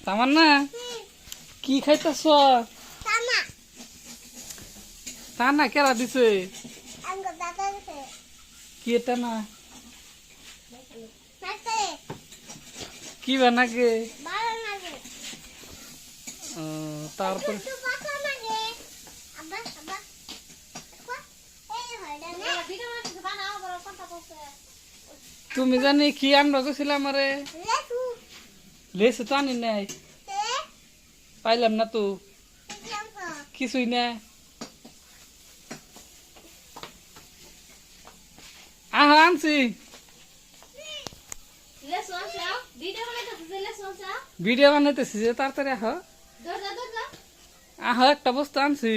তামান্না কি খাইতেছ? টানা কেরা দিছে? কি টানা কি বানাকে? তারপর তুমি জানি কি আনবা গেছিল আমারে? লেসু তো আনি নাই, পাইলাম না তো কিছুই না। আহ আনছি, ভিডিও বানাইতেছি যে তাড়াতাড়ি আহ। আহ একটা বস্তু আনছি।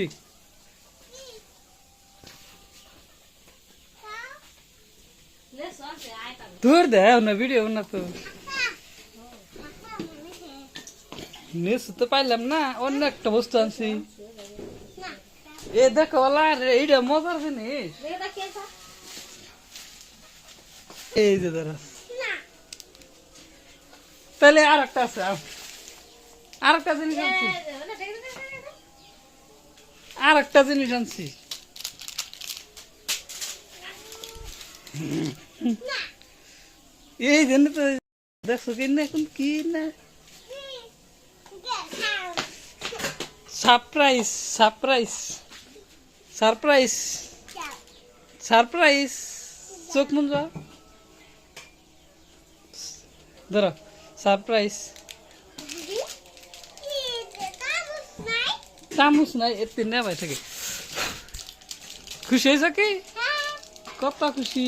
দূর দে না ভিডিও না তো, লেসু তো পাইলাম না, অন্য একটা বস্তু আনছি। এ দেখো এইটা মজার জিনিস, এই যে ধরো। তাহলে আর একটা আছে, আর একটা জিনিস আনছি, আর একটা জিনিস আনছি। এই জন্য তো দেখছো কি না, এখন কি না সারপ্রাইজ, সারপ্রাইজ, সারপ্রাইজ, সারপ্রাইজ। চোখ মুঞ্জ ধরো, সারপ্রাইজ। চামচ নাই, এতে নেবাই থাকে। খুশি হয়েছ কি? কত খুশি।